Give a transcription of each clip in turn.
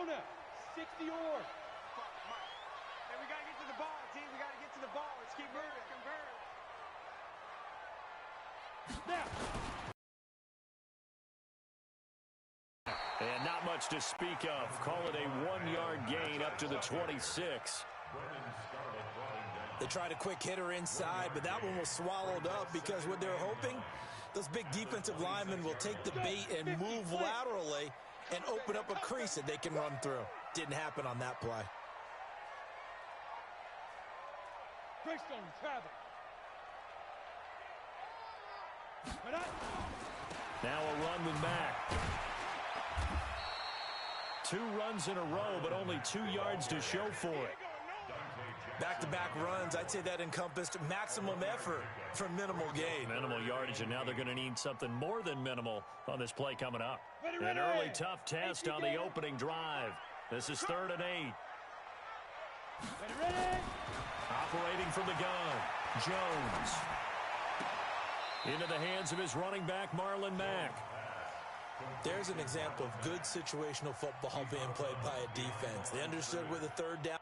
Arizona, 60 or. Hey, we got to get to the ball, team. We got to get to the ball. Let's keep moving. Convert. Snap. And not much to speak of. Call it a 1-yard gain up to the 26. They tried a quick hitter inside, but that one was swallowed up because what they're hoping, those big defensive linemen will take the bait and move laterally and open up a crease that they can run through. Didn't happen on that play. Greystone, travel. Now a run with Mack. 2 runs in a row, but only 2 yards to show for it. Back-to-back runs, I'd say that encompassed maximum effort for minimal gain. Minimal yardage, and now they're going to need something more than minimal on this play coming up. An early tough test on the opening drive. This is 3rd and 8. Operating from the gun, Jones. Into the hands of his running back, Marlon Mack. There's an example of good situational football being played by a defense. They understood where the 3rd down.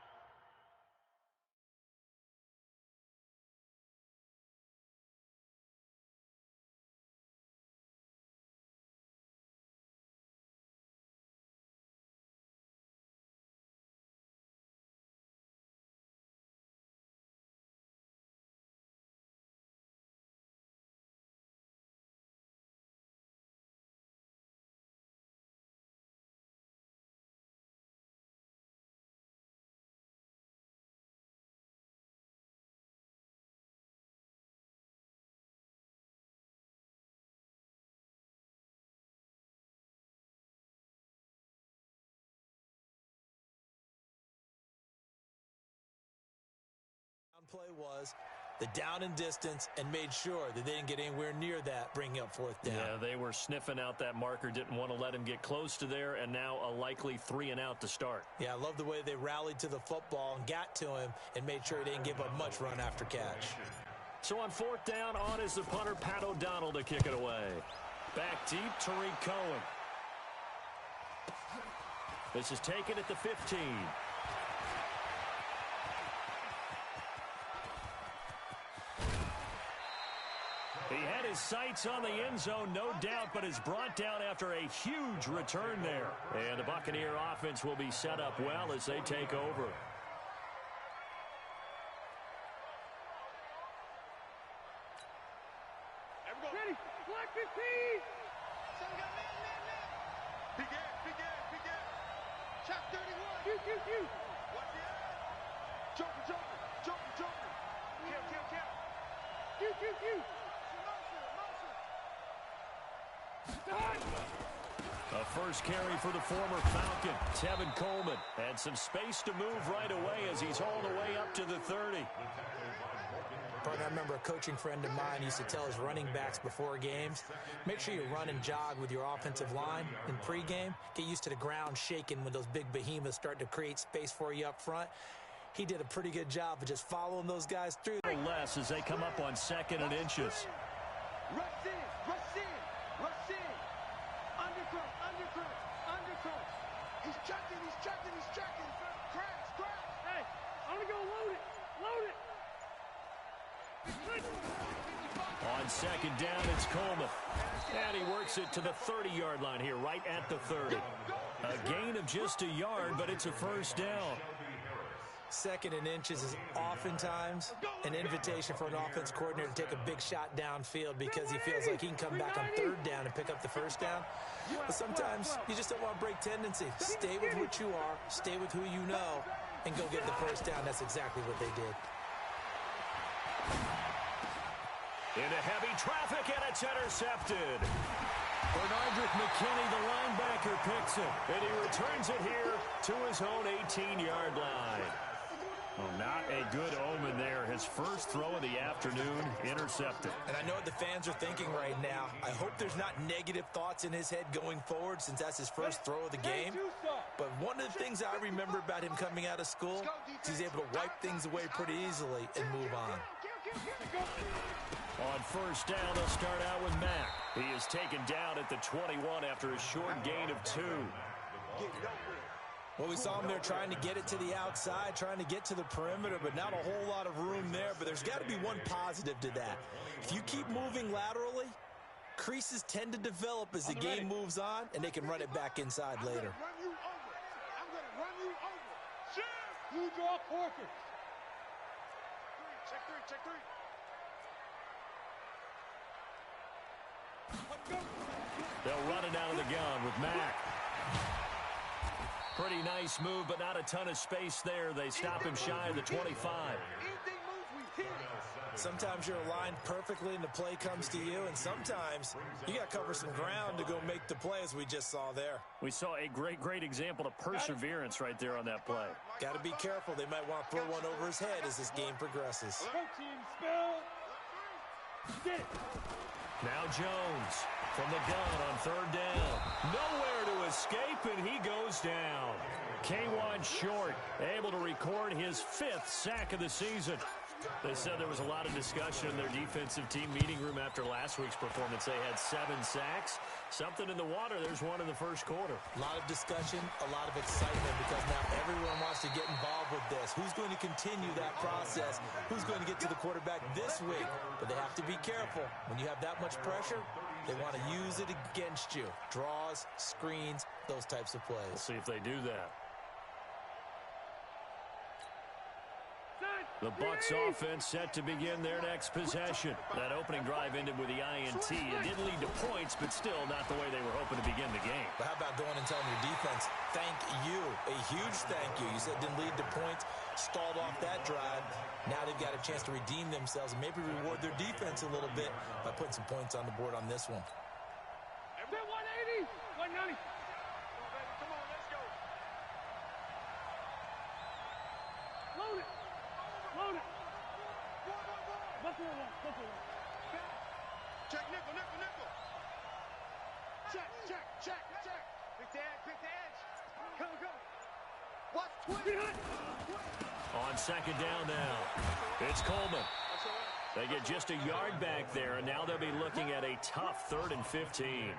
Play was the down and distance and made sure that they didn't get anywhere near that, bringing up 4th down. Yeah, they were sniffing out that marker, didn't want to let him get close to there, and now a likely 3 and out to start. Yeah, I love the way they rallied to the football and got to him and made sure he didn't give up much run after catch. So on 4th down, on is the punter, Pat O'Donnell, to kick it away. Back deep, Tariq Cohen. This is taken at the 15. He had his sights on the end zone, no doubt, but is brought down after a huge return there. And the Buccaneer offense will be set up well as they take over. Ready, Black 15. Begin. Chop 31. Q. Watch the edge. Joker. Kill. Q. A first carry for the former Falcon, Tevin Coleman. And some space to move right away as he's hauled away up to the 30. Partner, I remember a coaching friend of mine used to tell his running backs before games, make sure you run and jog with your offensive line in pregame. Get used to the ground shaking when those big behemoths start to create space for you up front. He did a pretty good job of just following those guys through. Less as they come up on 2nd and inches. Rush in. Undercross. He's checking. Crash. Hey, I'm going to go load it. On 2nd down, it's Coleman. And he works it to the 30-yard line here, right at the 30. A gain of just a yard, but it's a first down. 2nd and inches is oftentimes an invitation for an offense coordinator to take a big shot downfield because he feels like he can come back on 3rd down and pick up the first down. But sometimes you just don't want to break tendency. Stay with what you are, stay with who you know, and go get the first down. That's exactly what they did. Into heavy traffic, and it's intercepted. Bernardrick McKinney, the linebacker, picks it, and he returns it here to his own 18-yard line. Well, not a good omen there. His first throw of the afternoon intercepted. And I know what the fans are thinking right now. I hope there's not negative thoughts in his head going forward since that's his first throw of the game. But one of the things I remember about him coming out of school is he's able to wipe things away pretty easily and move on. On first down, they'll start out with Mack. He is taken down at the 21 after a short gain of 2. Well, we saw him there trying to get it to the outside, trying to get to the perimeter, but not a whole lot of room there. But there's got to be one positive to that. If you keep moving laterally, creases tend to develop as the game moves on, and they can run it back inside later. Run you over. I'm going to run you over. Shit! Blue draw Corker. Check three, check three. They'll run it out of the gun with Mack. Pretty nice move, but not a ton of space there. They stop him shy of the 25. Anything moves, we hit it. Sometimes you're aligned perfectly and the play comes to you, and sometimes you got to cover some ground to go make the play, as we just saw there. We saw a great example of perseverance right there on that play. Got to be careful. They might want to throw one over his head as this game progresses. Protein spell. Get it. Now Jones from the gun on third down. Nowhere to escape, and he goes down. K1 Short able to record his 5th sack of the season. They said there was a lot of discussion in their defensive team meeting room after last week's performance. They had 7 sacks. Something in the water. There's one in the first quarter. A lot of discussion, a lot of excitement, because now everyone wants to get involved with this. Who's going to continue that process? Who's going to get to the quarterback this week? But they have to be careful. When you have that much pressure, they want to use it against you. Draws, screens, those types of plays. We'll see if they do that. The Bucs offense set to begin their next possession. That opening drive ended with the INT. It didn't lead to points, but still not the way they were hoping to begin the game. But how about going and telling your defense, thank you, a huge thank you. You said didn't lead to points, stalled off that drive. Now they've got a chance to redeem themselves and maybe reward their defense a little bit by putting some points on the board on this one. 180, 190. Come on, let's go. Load it. Load it. Buffalo one. Check nickel. Check. Pick the edge. Go. Watch twist. On second down now, it's Coleman. They get just a yard back there, and now they'll be looking at a tough 3rd and 15.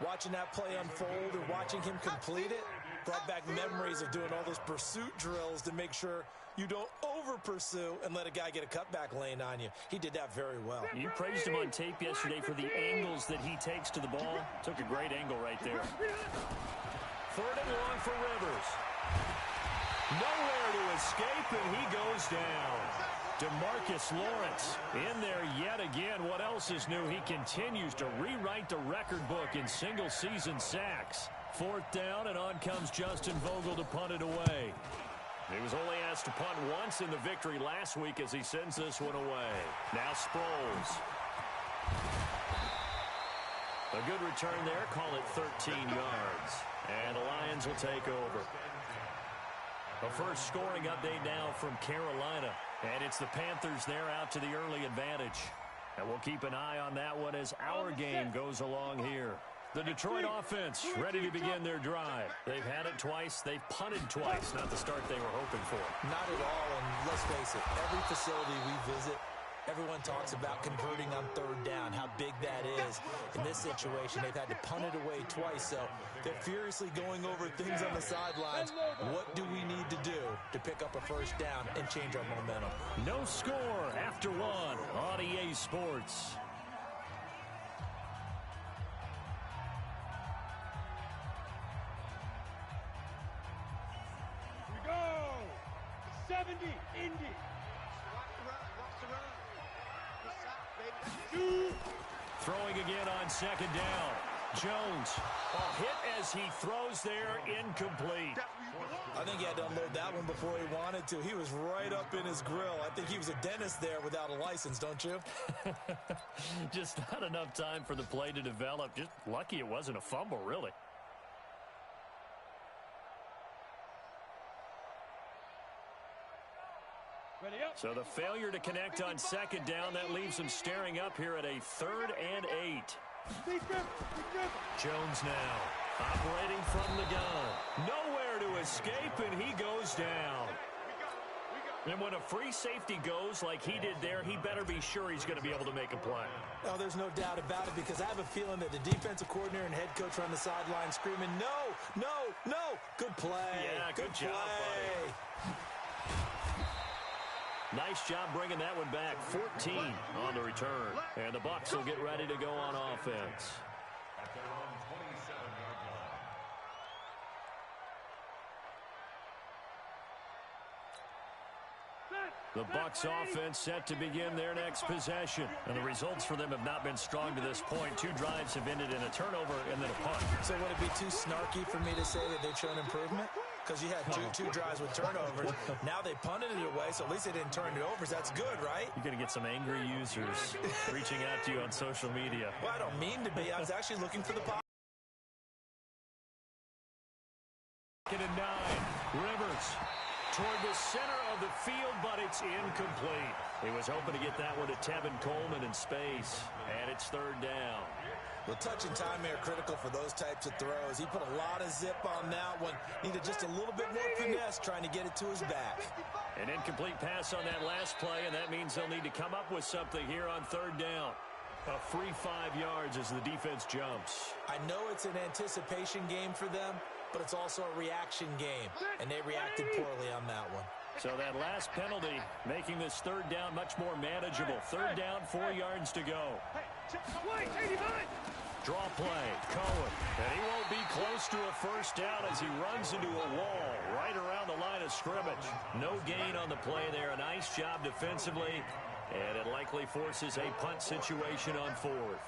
Watching that play unfold and watching him complete it brought back memories of doing all those pursuit drills to make sure you don't over-pursue and let a guy get a cutback lane on you. He did that very well. You praised him on tape yesterday for the angles that he takes to the ball. Took a great angle right there. 3rd and long for Rivers. Nowhere to escape, and he goes down. DeMarcus Lawrence in there yet again. What else is new? He continues to rewrite the record book in single-season sacks. 4th down, and on comes Justin Vogel to punt it away. He was only asked to punt once in the victory last week as he sends this one away. Now Sproles. A good return there. Call it 13 yards. And the Lions will take over. A first scoring update now from Carolina. And it's the Panthers there out to the early advantage. And we'll keep an eye on that one as our game goes along here. The Detroit offense ready to begin their drive. They've had it twice. They've punted twice. Not the start they were hoping for. Not at all, and let's face it, every facility we visit, everyone talks about converting on 3rd down, how big that is. In this situation, they've had to punt it away twice, so they're furiously going over things on the sidelines. What do we need to do to pick up a first down and change our momentum? No score after 1 on EA Sports. We go. 70, Indy. Throwing again on second down. Jones, a hit as he throws there, incomplete. I think he had to unload that one before he wanted to. He was right up in his grill. I think he was a dentist there without a license, don't you? Just not enough time for the play to develop. Just lucky it wasn't a fumble, really. Ready up. So the failure to connect on second down, that leaves them staring up here at a 3rd and 8. Jones now operating from the gun. Nowhere to escape, and he goes down. And when a free safety goes like he did there, he better be sure he's going to be able to make a play. Oh, there's no doubt about it, because I have a feeling that the defensive coordinator and head coach are on the sideline screaming, no, Good play. Yeah, good job, buddy. Nice job bringing that one back. 14 on the return. And the Bucs will get ready to go on offense. At their own 27-yard line. The Bucs offense set to begin their next possession. And the results for them have not been strong to this point. 2 drives have ended in a turnover and then a punt. So would it be too snarky for me to say that they've shown improvement? Because you had two drives with turnovers. Now they punted it away, so at least they didn't turn it over. So that's good, right? You're going to get some angry users reaching out to you on social media. Well, I don't mean to be. I was actually looking for the positive. 2nd and 9. Rivers toward the center of the field, but it's incomplete. He was hoping to get that one to Tevin Coleman in space, and it's 3rd down. Well, touch and timing are critical for those types of throws. He put a lot of zip on that one. Needed just a little bit more finesse trying to get it to his back. An incomplete pass on that last play, and that means they'll need to come up with something here on 3rd down. A free 5 yards as the defense jumps. I know it's an anticipation game for them, but it's also a reaction game, and they reacted poorly on that one. So that last penalty making this 3rd down much more manageable. 3rd down, 4 yards to go. Draw play, Cohen, and he won't be close to a 1st down as he runs into a wall right around the line of scrimmage. No gain on the play there. A nice job defensively, and it likely forces a punt situation on 4th.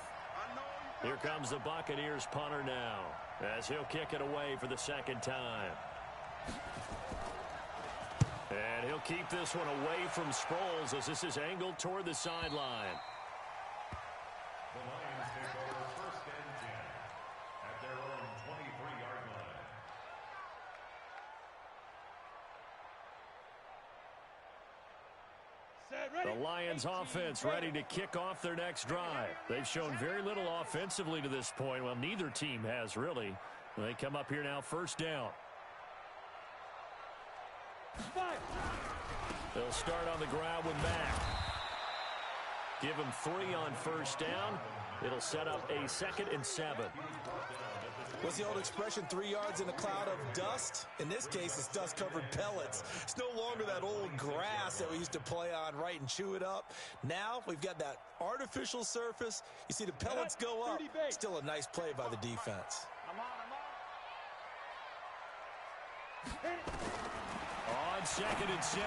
Here comes the Buccaneers punter now as he'll kick it away for the 2nd time. And he'll keep this one away from Sproles as this is angled toward the sideline. The Lions take over 1st and 10 at their own 23-yard line. The Lions offense ready to kick off their next drive. They've shown very little offensively to this point. Well, neither team has really. They come up here now 1st down. They'll start on the ground with Mack. Give him 3 on 1st down. It'll set up a 2nd and 7. What's the old expression, 3 yards in a cloud of dust? In this case, it's dust-covered pellets. It's no longer that old grass that we used to play on, right, and chew it up. Now we've got that artificial surface. You see the pellets go up. Still a nice play by the defense. On 2nd and 7,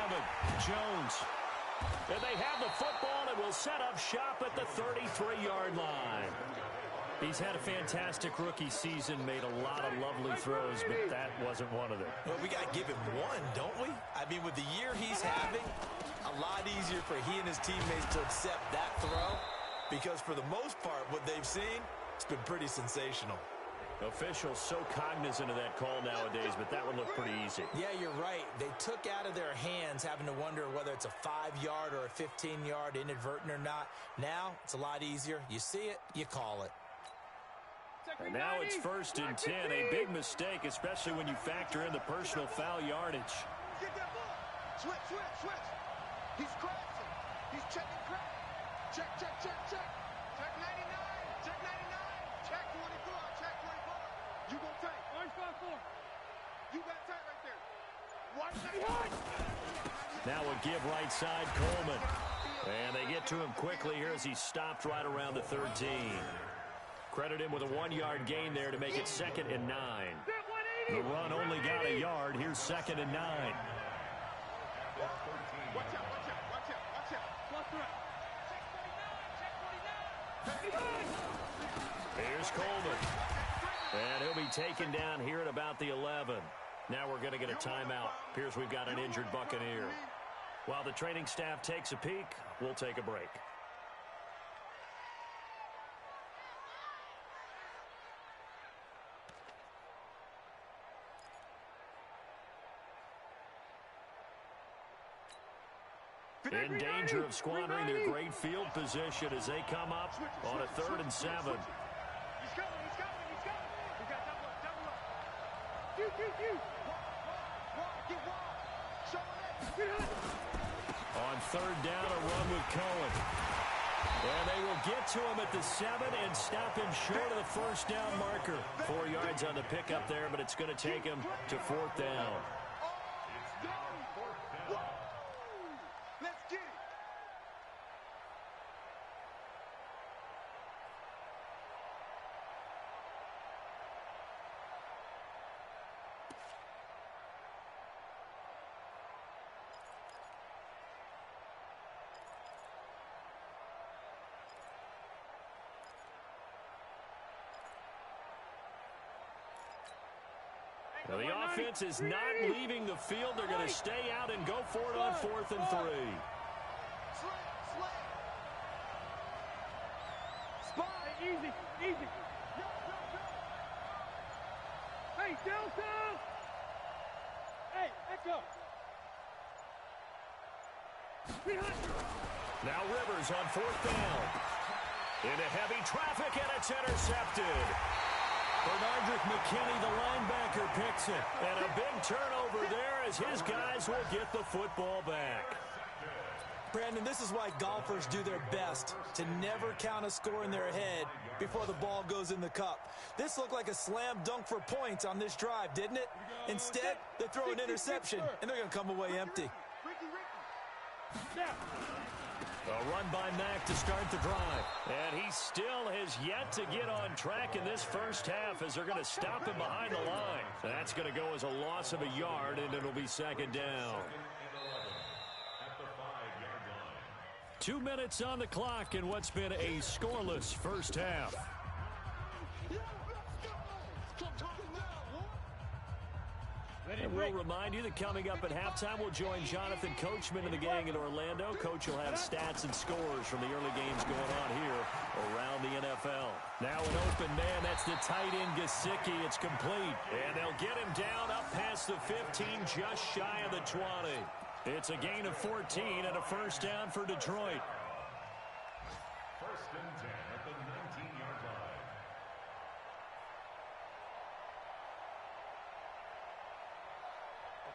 Jones. And they have the football and will set up shop at the 33-yard line. He's had a fantastic rookie season, made a lot of lovely throws, but that wasn't one of them. Well, we got to give him one, don't we? I mean, with the year he's having, a lot easier for he and his teammates to accept that throw because for the most part, what they've seen, it's been pretty sensational. Officials so cognizant of that call nowadays, but that one looked pretty easy. Yeah, you're right. They took out of their hands having to wonder whether it's a 5-yard or a 15-yard inadvertent or not. Now, it's a lot easier. You see it, you call it. And now it's 1st and 10. A big mistake, especially when you factor in the personal foul yardage. Get that ball. Switch. He's crossing. He's checking crack. Check. Check 99. Check 99. Check 24. Check 24. You gonna take. Orange 5-4. You got tight right there. Right side. Now a give right side, Coleman. And they get to him quickly here as he stopped right around the 13. Credit him with a 1-yard gain there to make it 2nd and 9. The run only got a yard. Here's 2nd and 9. Watch out. Here's Coleman. And he'll be taken down here at about the 11. Now we're going to get a timeout. Appears we've got an injured Buccaneer. While the training staff takes a peek, we'll take a break. In danger of squandering their great field position as they come up on a 3rd and 7. He's coming. We got double up. Get wall. Show it. On 3rd down, a run with Cohen. And they will get to him at the 7 and stop him short of the first down marker. 4 yards on the pickup there, but it's going to take him to 4th down. Let's get it. Now the offense is not leaving the field. They're going to stay out and go for it on 4th and 3. Spot. Hey, easy, easy. Hey, Delta! Hey, echo. Now Rivers on 4th down. Into heavy traffic, and it's intercepted. Bernardrick McKinney, the linebacker, picks it. And a big turnover there as his guys will get the football back. Brandon, this is why golfers do their best to never count a score in their head before the ball goes in the cup. This looked like a slam dunk for points on this drive, didn't it? Instead, they throw an interception, and they're going to come away empty. A run by Mack to start the drive. And he still has yet to get on track in this first half as they're going to stop him behind the line. That's going to go as a loss of a yard, and it'll be 2nd down. 2 minutes on the clock in what's been a scoreless first half. And we'll remind you that coming up at halftime, we'll join Jonathan Coachman and the gang in Orlando. Coach will have stats and scores from the early games going on here around the NFL. Now an open man, that's the tight end Gesicki. It's complete. And they'll get him down up past the 15, just shy of the 20. It's a gain of 14 and a first down for Detroit. 1st and 10 at the 19-yard line.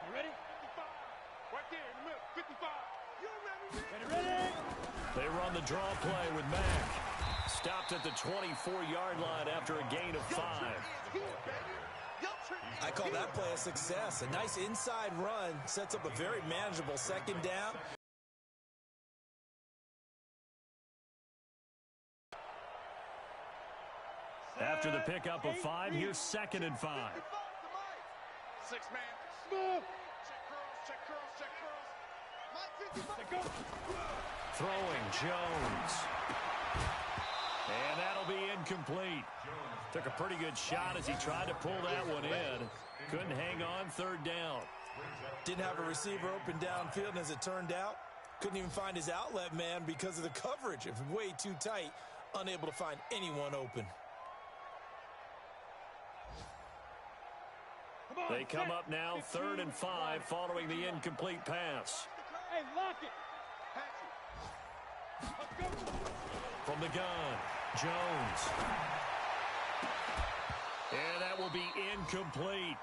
You ready? 55. Right there in the middle. 55. You ready? Ready? They run the draw play with Mack. Stopped at the 24-yard line after a gain of 5. I call that play a success. A nice inside run sets up a very manageable 2nd down. After the pickup of 5, here's 2nd and 5. 6-man. Move. Check curls. Mike 55. Go. Throwing Jones. And that'll be incomplete. Took a pretty good shot as he tried to pull that one in. Couldn't hang on 3rd down. Didn't have a receiver open downfield, and as it turned out, couldn't even find his outlet man because of the coverage. It was way too tight, unable to find anyone open. They come up now 3rd and 5 following the incomplete pass. Hey, lock it. Let's go. From the gun, Jones. And that will be incomplete.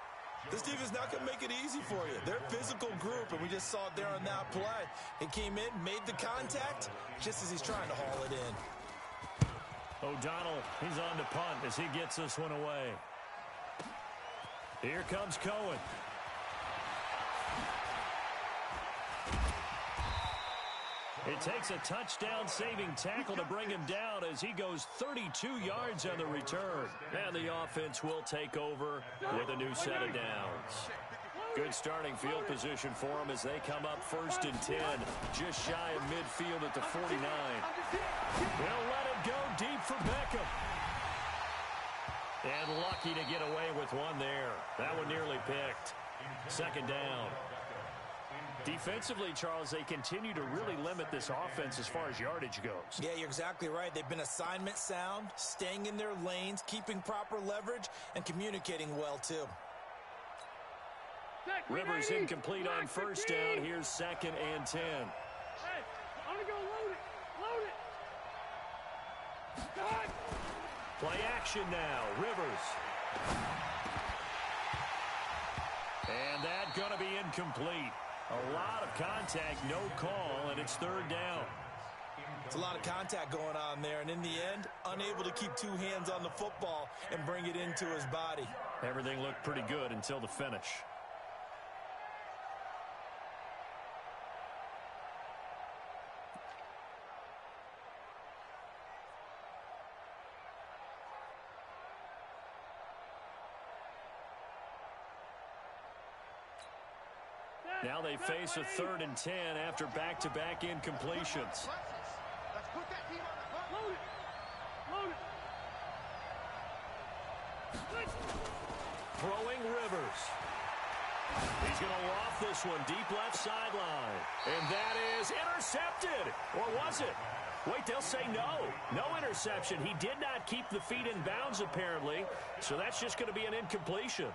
This defense not going to make it easy for you. They're a physical group, and we just saw it there on that play. He came in, made the contact, just as he's trying to haul it in. O'Donnell, he's on to punt as he gets this one away. Here comes Cohen. It takes a touchdown-saving tackle to bring him down as he goes 32 yards on the return. And the offense will take over with a new set of downs. Good starting field position for them as they come up 1st and 10, just shy of midfield at the 49. They'll let it go deep for Beckham. And lucky to get away with one there. That one nearly picked. 2nd down. Defensively, Charles, they continue to really limit this offense as far as yardage goes. Yeah, you're exactly right. They've been assignment sound, staying in their lanes, keeping proper leverage, and communicating well, too. Rivers incomplete on 1st down. Here's 2nd and 10. Hey, I'm going to go load it. Load it. God. Play action now. Rivers. And that's going to be incomplete. A lot of contact, no call, and it's 3rd down. It's a lot of contact going on there, and in the end, unable to keep two hands on the football and bring it into his body. Everything looked pretty good until the finish. Now they face a 3rd and 10 after back-to-back incompletions. Let's put that team on the hook. Load it. Load it. Throwing Rivers. He's going to loft this one deep left sideline. And that is intercepted. Or was it? Wait, they'll say no. No interception. He did not keep the feet in bounds, apparently. So that's just going to be an incompletion.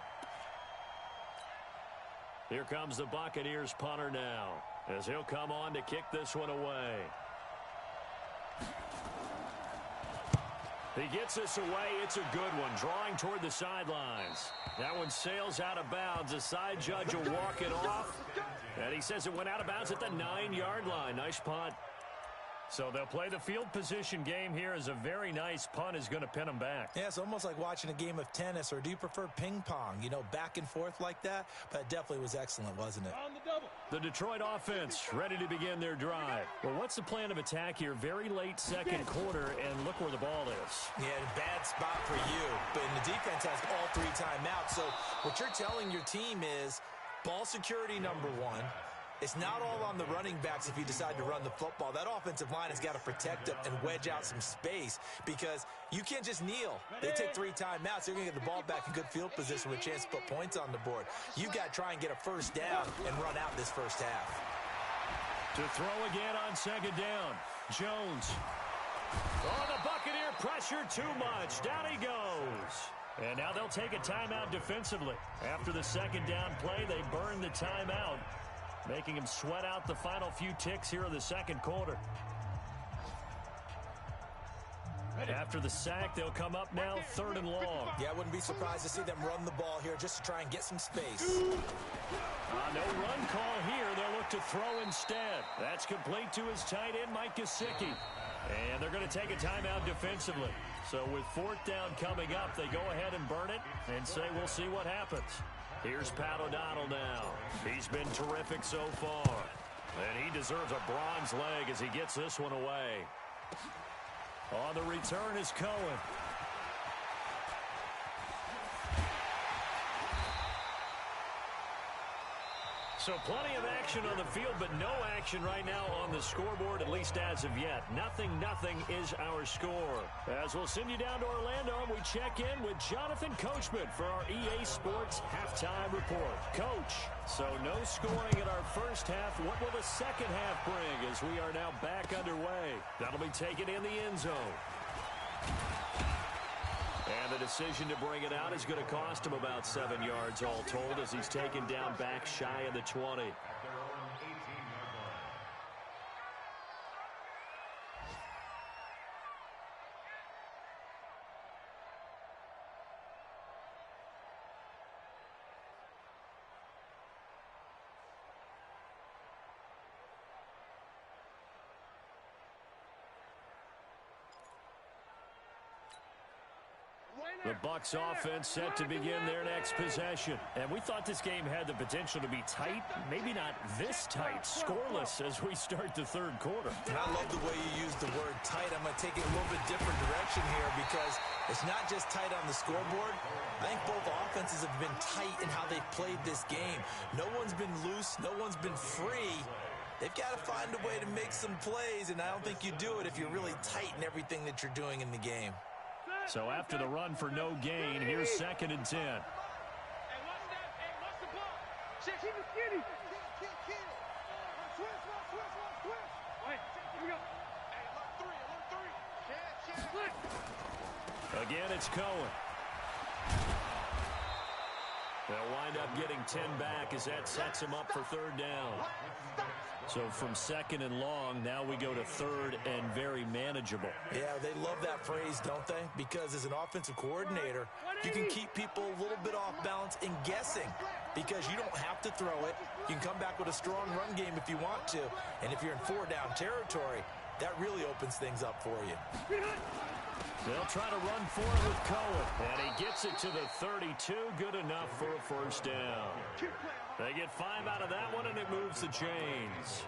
Here comes the Buccaneers punter now, as he'll come on to kick this one away. He gets this away. It's a good one, drawing toward the sidelines. That one sails out of bounds. The side judge will walk it off. And he says it went out of bounds at the 9-yard line. Nice punt. So they'll play the field position game here as a very nice punt is going to pin them back. Yeah, it's almost like watching a game of tennis, or do you prefer ping pong? You know, back and forth like that? But it definitely was excellent, wasn't it? On the double. The Detroit offense ready to begin their drive. Well, what's the plan of attack here? Very late second quarter, and look where the ball is. Yeah, bad spot for you. But the defense has all 3 timeouts. So what you're telling your team is ball security number 1. It's not all on the running backs if you decide to run the football. That offensive line has got to protect them and wedge out some space because you can't just kneel. They take 3 timeouts. They're going to get the ball back in good field position with a chance to put points on the board. You've got to try and get a first down and run out this first half. To throw again on 2nd down. Jones. Oh, the Buccaneer pressure too much. Down he goes. And now they'll take a timeout defensively. After the 2nd down play, they burn the timeout, making him sweat out the final few ticks here in the 2nd quarter. After the sack, they'll come up now 3rd and long. Yeah, I wouldn't be surprised to see them run the ball here just to try and get some space. No run call here. They'll look to throw instead. That's complete to his tight end, Mike Gesicki. And they're going to take a timeout defensively. So with 4th down coming up, they go ahead and burn it and say we'll see what happens. Here's Pat O'Donnell now. He's been terrific so far. And he deserves a bronze leg as he gets this one away. On the return is Cohen. So plenty of action on the field, but no action right now on the scoreboard, at least as of yet. 0-0 is our score. As we'll send you down to Orlando, we check in with Jonathan Coachman for our EA Sports Halftime Report. Coach, so no scoring in our first half. What will the second half bring as we are now back underway? That'll be taken in the end zone. And the decision to bring it out is going to cost him about 7 yards all told as he's taken down back shy of the 20. The Bucs offense set to begin their next possession. And we thought this game had the potential to be tight, maybe not this tight, scoreless as we start the 3rd quarter. And I love the way you use the word tight. I'm going to take it a little bit different direction here because it's not just tight on the scoreboard. I think both offenses have been tight in how they've played this game. No one's been loose. No one's been free. They've got to find a way to make some plays, and I don't think you do it if you're really tight in everything that you're doing in the game. So after the run for no gain, here's 2nd and 10. Hey, watch that. Hey, watch the ball. Shit, keep it skinny. Kill. Switch. All right, here we go. Hey, look 3. Check. Split. Again, it's Cohen. They'll wind up getting 10 back as that sets him up for 3rd down. So from 2nd and long, now we go to 3rd and very manageable. Yeah, they love that phrase, don't they? Because as an offensive coordinator, you can keep people a little bit off balance and guessing because you don't have to throw it. You can come back with a strong run game if you want to. And if you're in 4-down territory, that really opens things up for you. They'll try to run for it with Cohen. And he gets it to the 32. Good enough for a first down. They get 5 out of that one, and it moves the chains.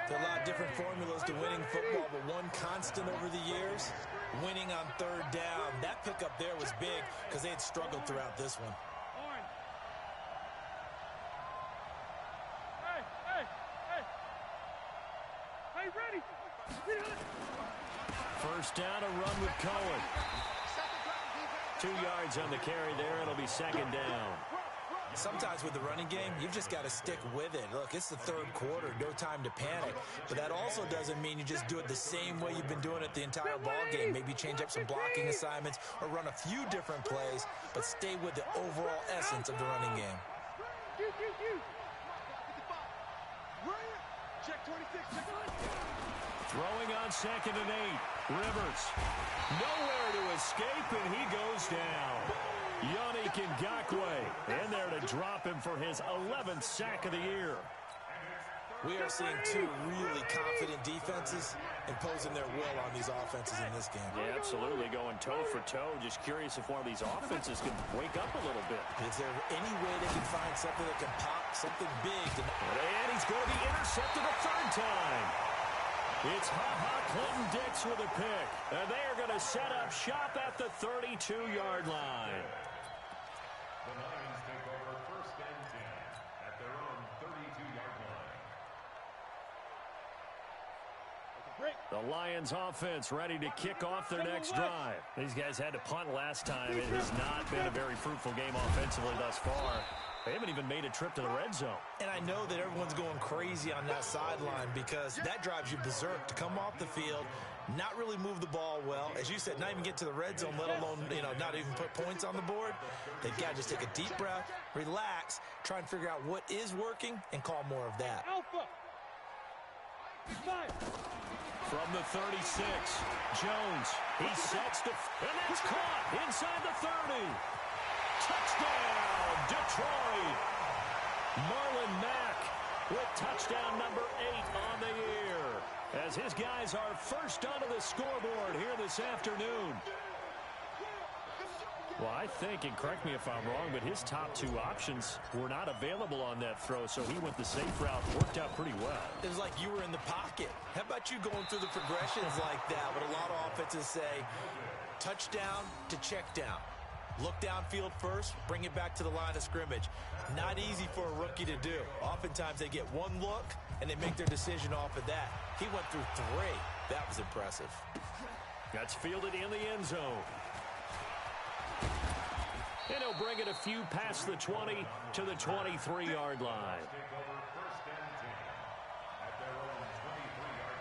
There are a lot of different formulas to winning football, but one constant over the years, winning on third down. That pickup there was big because they had struggled throughout this one. Hey, ready? First down, a run with Cohen. 2 yards on the carry there. It'll be second down. Sometimes with the running game, you've just got to stick with it. Look, it's the third quarter, no time to panic. But that also doesn't mean you just do it the same way you've been doing it the entire ball game. Maybe change up some blocking assignments or run a few different plays, but stay with the overall essence of the running game. Throwing on 2nd and 8. Rivers. Nowhere to escape, and he goes down. Yannick Ngakoue in there to drop him for his 11th sack of the year. We are seeing two really confident defenses imposing their will on these offenses in this game. Yeah, absolutely, going toe for toe. Just curious if one of these offenses can wake up a little bit. Is there any way they can find something that can pop, something big? And he's going to be intercepted a third time. It's Clinton-Dix with a pick. And they are going to set up shop at the 32-yard line. The Lions take over 1st and 10 at their own 32-yard line. The Lions offense ready to kick off their next drive. These guys had to punt last time. It has not been a very fruitful game offensively thus far. They haven't even made a trip to the red zone. And I know that everyone's going crazy on that sideline because that drives you berserk to come off the field, not really move the ball well. As you said, not even get to the red zone, let alone, not even put points on the board. They've got to just take a deep breath, relax, try and figure out what is working, and call more of that. Alpha. From the 36, Jones. He sets the... And that's caught inside the 30. Touchdown, Detroit. Marlon Mack with touchdown number 8 on the year, as his guys are first onto the scoreboard here this afternoon. Well, I think, and correct me if I'm wrong, but his top 2 options were not available on that throw, so he went the safe route. Worked out pretty well. It was like you were in the pocket. How about you going through the progressions like that? What a lot of offenses say, touchdown to check down. Look downfield first, bring it back to the line of scrimmage. Not easy for a rookie to do. Oftentimes they get one look, and they make their decision off of that. He went through 3. That was impressive. That's fielded in the end zone. And he'll bring it a few past the 20 to the 23-yard line. Take over 1st and 10 at their own 23-yard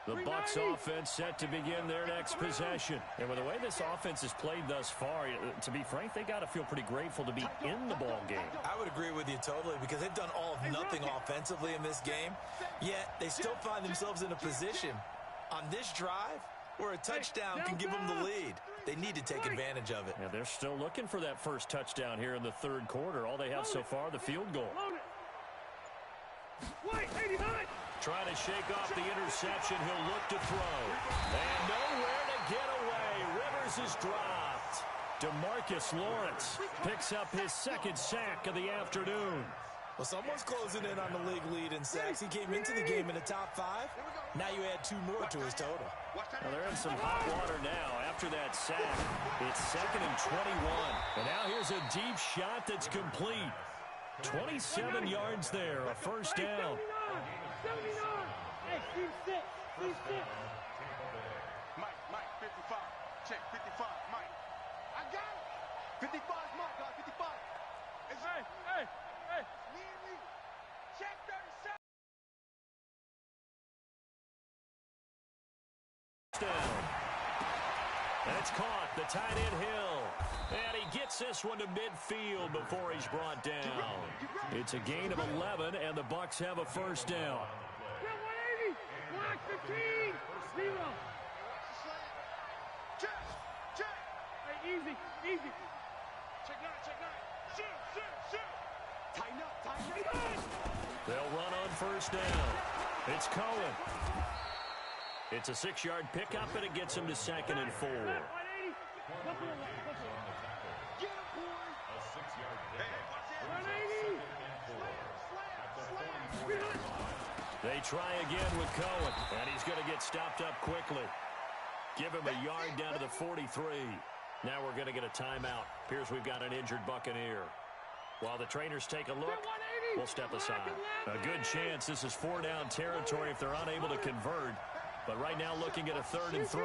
line. The Bucs offense set to begin their next possession. And with the way this offense has played thus far, to be frank, they got to feel pretty grateful to be in the ball game. I would agree with you totally because they've done all of nothing offensively in this game, yet they still find themselves in a position on this drive where a touchdown can give them the lead. They need to take advantage of it. Yeah, they're still looking for that first touchdown here in the third quarter. All they have so far, the field goal. Trying to shake off the interception. He'll look to throw. And nowhere to get away. Rivers is dropped. DeMarcus Lawrence picks up his 2nd sack of the afternoon. Well, someone's closing in on the league lead in sacks. He came into the game in the top 5. Now you add 2 more to his total. Well, they're in some hot water now after that sack. It's 2nd and 21. And now here's a deep shot that's complete. 27 yards there, a first down. 79. Hey, team 6. Team 6. Mike, 55. Check, 55. Mike. I got it. 55 is Mike, guys. 55. Hey. Me and me. Check 37. Down. And it's caught. The tight end Hill. And he gets this one to midfield before he's brought down. It's a gain of 11, and the Bucs have a first down. 180. Block 15. 0. Check. Hey, easy. Check 9. Shoot. Tighten up, tighten up. They'll run on first down. It's Cohen. It's a 6-yard pickup, and it gets him to 2nd and 4. Get him, boys. A 6-yard pickup. Hey, They try again with Cohen, and he's going to get stopped up quickly. Give him a yard down to the 43. Now we're going to get a timeout. Appears we've got an injured Buccaneer. While the trainers take a look, we'll step aside. A good chance this is 4-down territory if they're unable to convert. But right now looking at a 3rd and 3.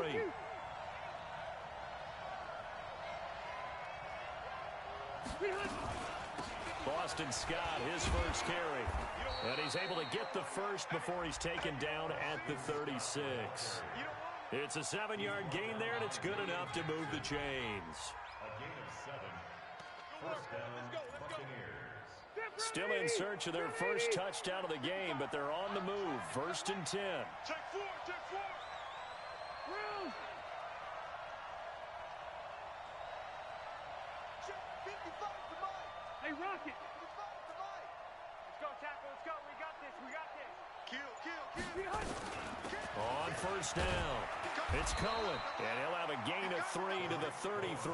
Boston Scott, his first carry. And he's able to get the first before he's taken down at the 36. It's a 7-yard gain there, and it's good enough to move the chains. A gain of 7. First down, Buccaneers. Still in search of their first touchdown of the game, but they're on the move. 1st and 10. Check 4, check 4. Room. Check 55 to Mike. Hey, Rocket. 55 to Mike. Let's go, tackle. Let's go. We got this. We got this. Kill. On first down, it's Cohen, and he'll have a gain of 3 to the 33.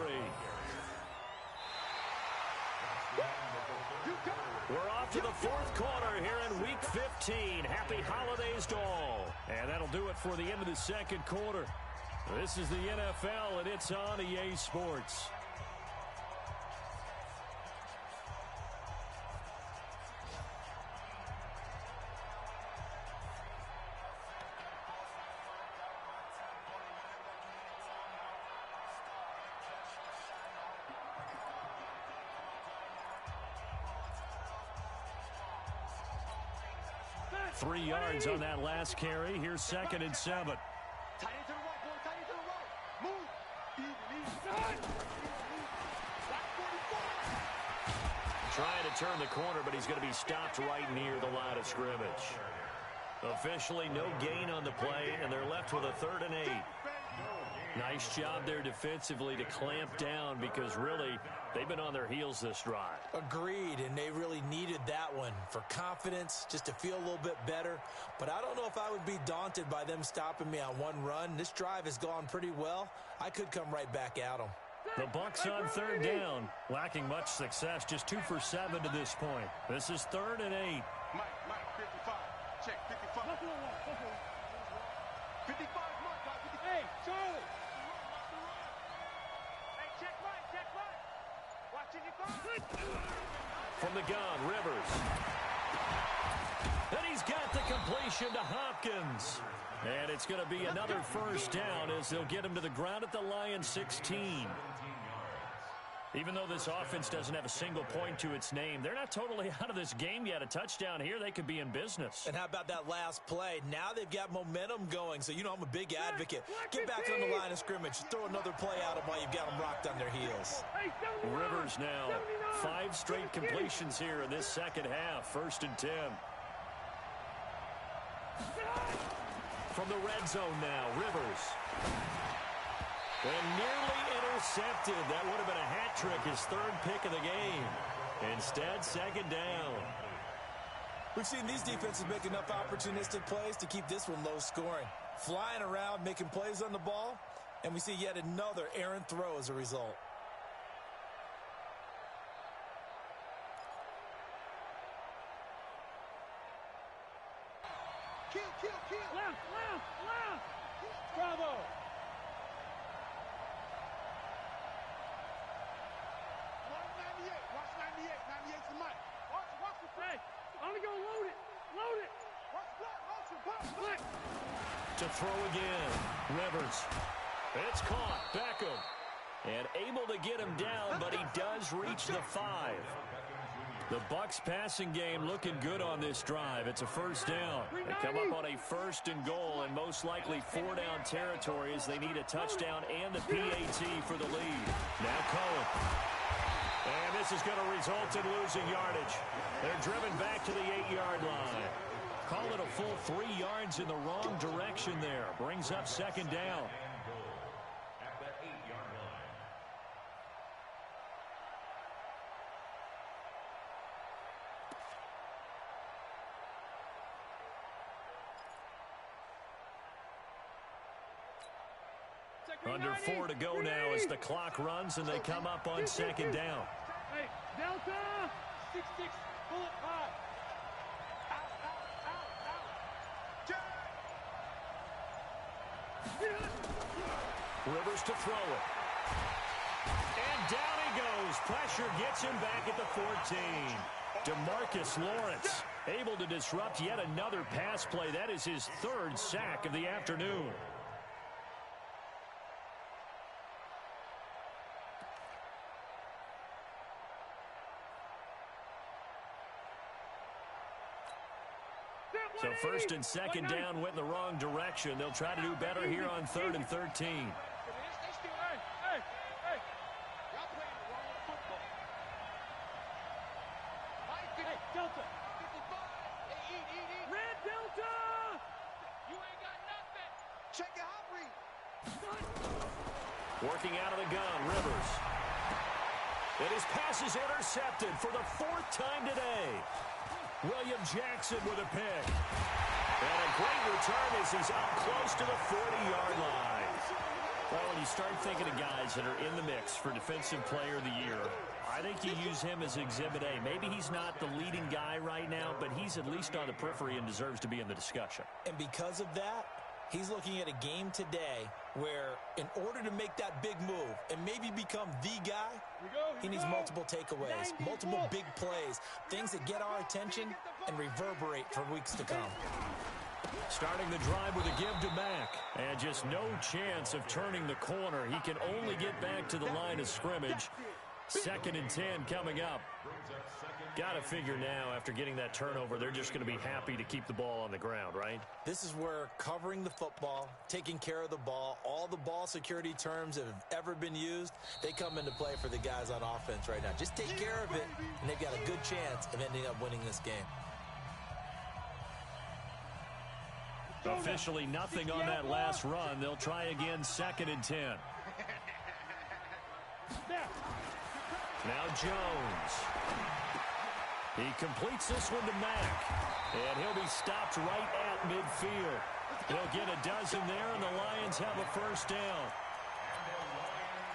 We're off to the 4th quarter here in Week 15. Happy holidays to all. And that'll do it for the end of the 2nd quarter. This is the NFL, and it's on EA Sports. Three yards on that last carry. Here's 2nd and 7. Tight end to the right, boy. Tight end to the right. Move. Easy. Back 44. Trying to turn the corner, but he's going to be stopped right near the line of scrimmage. Officially no gain on the play, and they're left with a 3rd and 8. Nice job there defensively to clamp down because really they've been on their heels this drive. Agreed, and they really needed that one for confidence, just to feel a little bit better. But I don't know if I would be daunted by them stopping me on one run. This drive has gone pretty well. I could come right back at them. The Bucs on 3rd down, lacking much success, just 2 for 7 to this point. This is 3rd and 8. Mike, 55. Check 55. 55, Mike. Hey, Charlie. Hey, check Mike. Watching your phone. From the gun, Rivers. And he's got the completion to Hopkins. And it's going to be another first down as they'll get him to the ground at the Lions 16. Even though this offense doesn't have a single point to its name, they're not totally out of this game yet. A touchdown here, they could be in business. And how about that last play? Now they've got momentum going, so you know I'm a big advocate. Get back on the line of scrimmage. Throw another play at them while you've got them rocked on their heels. Rivers now, 5 straight completions here in this 2nd half. 1st and 10. From the red zone now, Rivers. And nearly intercepted. That would have been a hat trick, his 3rd pick of the game. Instead, 2nd down. We've seen these defenses make enough opportunistic plays to keep this one low scoring. Flying around, making plays on the ball, and we see yet another errant throw as a result. Kill. Left. Bravo. Watch 98. 98 to Mike. Watch the Hey, I'm going to go load it. Watch the block. To throw again, Rivers. It's caught, Beckham. And able to get him down, but he does reach the 5. The Bucs passing game looking good on this drive. It's a first down. They come up on a 1st and goal, and most likely 4-down territory as they need a touchdown and the PAT for the lead. Now Cohen. And this is going to result in losing yardage. They're driven back to the 8-yard line. Call it a full 3 yards in the wrong direction there. Brings up 2nd down. At the 8-yard line. Under 4 to go now as the clock runs and they come up on second down. Hey, Delta! 6-6, pull it high. Rivers to throw it. And down he goes. Pressure gets him back at the 14. DeMarcus Lawrence able to disrupt yet another pass play. That is his third sack of the afternoon. So first and second down went in the wrong direction. They'll try to do better here on 3rd and 13. Delta! 55! Eat! Red Delta! You ain't got nothing! Check your hot read. Working out of the gun, Rivers. And his pass is intercepted for the 4th time today. William Jackson with a pick. And a great return as he's up close to the 40-yard line. Well, when you start thinking of guys that are in the mix for Defensive Player of the Year, I think you use him as Exhibit A. Maybe he's not the leading guy right now, but he's at least on the periphery and deserves to be in the discussion. And because of that, he's looking at a game today where in order to make that big move and maybe become the guy, he needs multiple takeaways, multiple big plays, things that get our attention and reverberate for weeks to come. Starting the drive with a give to Mack. And just no chance of turning the corner. He can only get back to the line of scrimmage. 2nd and 10 coming up. Got to figure now, after getting that turnover, they're just going to be happy to keep the ball on the ground, right? This is where covering the football, taking care of the ball, all the ball security terms that have ever been used, they come into play for the guys on offense right now. Just take care of it, and they've got a good chance of ending up winning this game. Officially nothing on that last run. They'll try again, 2nd and 10. Now Jones. He completes this one to Mack. And he'll be stopped right at midfield. He'll get a dozen there, and the Lions have a first down.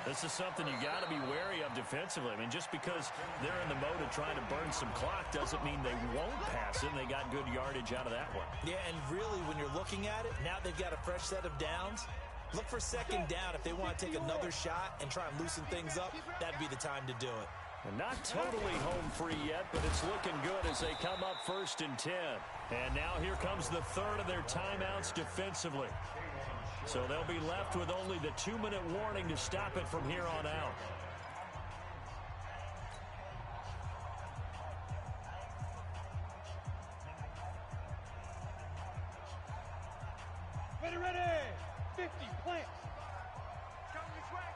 This is something you got to be wary of defensively. I mean, just because they're in the mode of trying to burn some clock doesn't mean they won't pass it. They got good yardage out of that one. Yeah, and really, when you're looking at it, now they've got a fresh set of downs. Look for second down. If they want to take another shot and try and loosen things up, that'd be the time to do it. And not totally home free yet, but it's looking good as they come up 1st and 10. And now here comes the 3rd of their timeouts defensively. So they'll be left with only the 2-minute warning to stop it from here on out. Ready! 50, plants. Coming this way.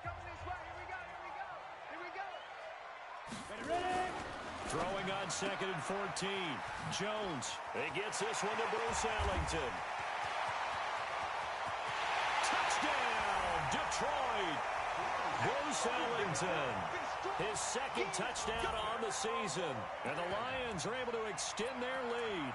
Here we go. Ready! Throwing on 2nd and 14. Jones. He gets this one to Bruce Ellington. Touchdown, Detroit. Bruce Ellington. His 2nd touchdown on the season. And the Lions are able to extend their lead.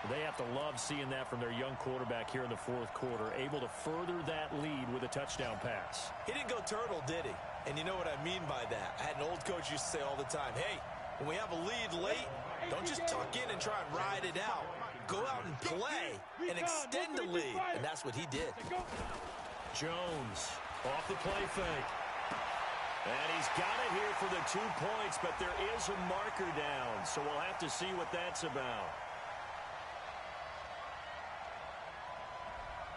They have to love seeing that from their young quarterback here in the 4th quarter, able to further that lead with a touchdown pass. He didn't go turtle, did he? And you know what I mean by that. I had an old coach used to say all the time, hey, when we have a lead late, don't just tuck in and try and ride it out. Go out and play and extend the lead. And that's what he did. Jones off the play fake. And he's got it here for the 2 points, but there is a marker down, so we'll have to see what that's about.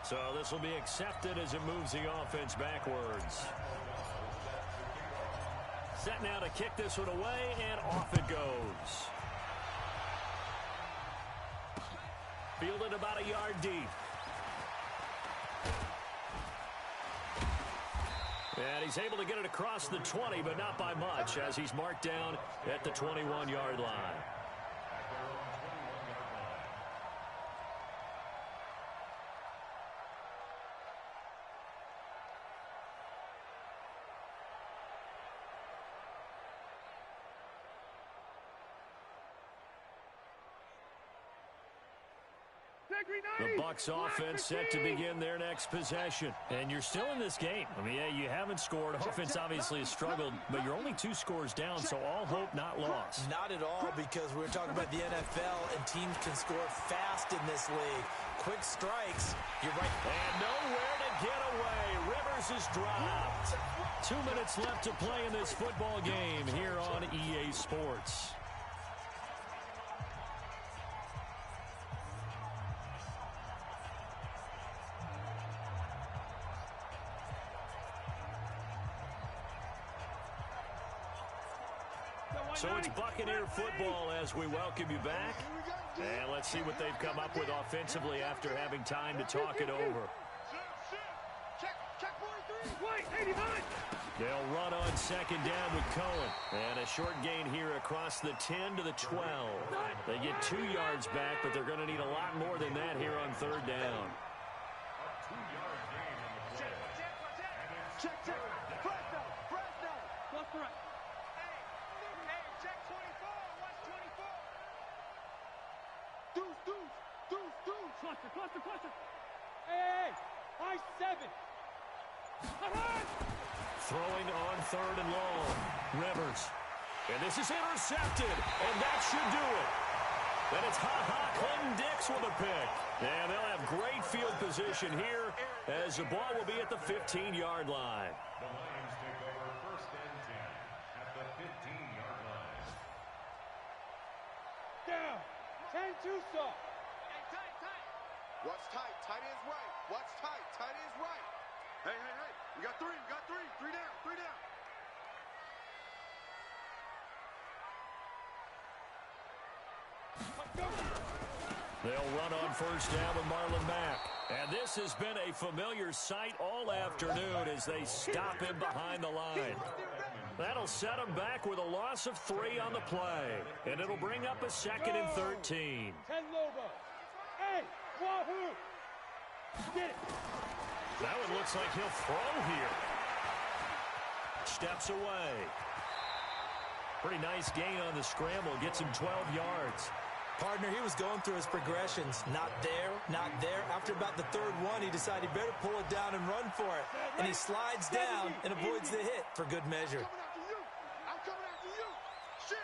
So this will be accepted as it moves the offense backwards. Set now to kick this one away, and off it goes. Fielded about a yard deep. And he's able to get it across the 20, but not by much, as he's marked down at the 21-yard line. The Bucs offense set to begin their next possession. And you're still in this game. I mean, yeah, you haven't scored. Offense obviously has struggled, but you're only 2 scores down, so all hope not lost. Not at all, because we're talking about the NFL, and teams can score fast in this league. Quick strikes, you're right. And nowhere to get away. Rivers is dropped. 2 minutes left to play in this football game here on EA Sports. So it's Buccaneer football as we welcome you back. And let's see what they've come up with offensively after having time to talk it over. They'll run on second down with Cohen. And a short gain here across the 10 to the 12. They get 2 yards back, but they're going to need a lot more than that here on third down. A 2-yard gain on the play. Check. Press down. Left to right. Hey, check 24. Watch 24. Deuce. Cluster. Hey, high 7. Throwing on third and long. Rivers. And this is intercepted. And that should do it. And it's Clinton Dix with a pick. And they'll have great field position here as the ball will be at the 15-yard line. The Lions take over first and 10 at the 15-yard line. Down. 10-2 stop. Hey, tight. Watch tight. Tight is right. Watch tight. Tight is right. Hey. We got 3. 3 down. They'll run on first down with Marlon Mack. And this has been a familiar sight all afternoon as they stop him behind the line. That'll set him back with a loss of 3 on the play. And it'll bring up a 2nd and 13. 10 Lobo. Hey, Wahoo. Get it. That one looks like he'll throw here. Steps away. Pretty nice gain on the scramble. Gets him 12 yards. Partner, he was going through his progressions. Not there. After about the 3rd one, he decided he better pull it down and run for it. And he slides down and avoids the hit for good measure. I'm coming after you. Shit.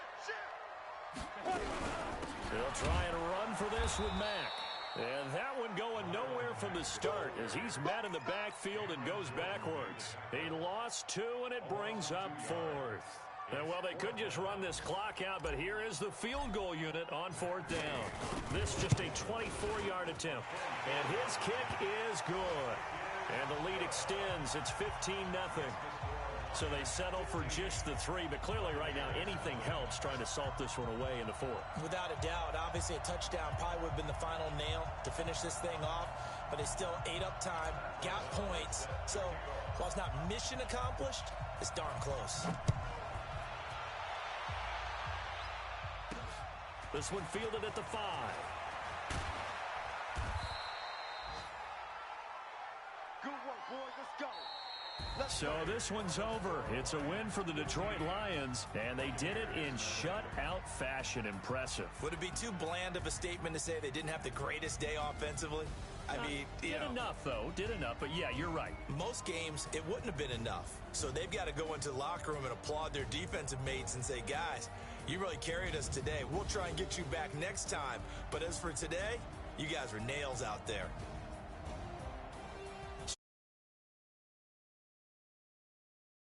They'll try and run for this with Mack. And that one going nowhere from the start as he's met in the backfield and goes backwards. He lost 2, and it brings up 4th. And, well, they could just run this clock out, but here is the field goal unit on 4th down. This just a 24-yard attempt. And his kick is good. And the lead extends. It's 15-0. So they settle for just the 3, but clearly right now anything helps trying to salt this one away in the 4th. Without a doubt, obviously a touchdown probably would have been the final nail to finish this thing off, but they still ate up time, got points. So while it's not mission accomplished, it's darn close. This one fielded at the 5. Good work, boys. Let's go. So this one's over. It's a win for the Detroit Lions, and they did it in shutout fashion. Impressive. Would it be too bland of a statement to say they didn't have the greatest day offensively? I mean, did enough, though. Did enough, but yeah, you're right. Most games, it wouldn't have been enough. So they've got to go into the locker room and applaud their defensive mates and say, guys, you really carried us today. We'll try and get you back next time. But as for today, you guys were nails out there.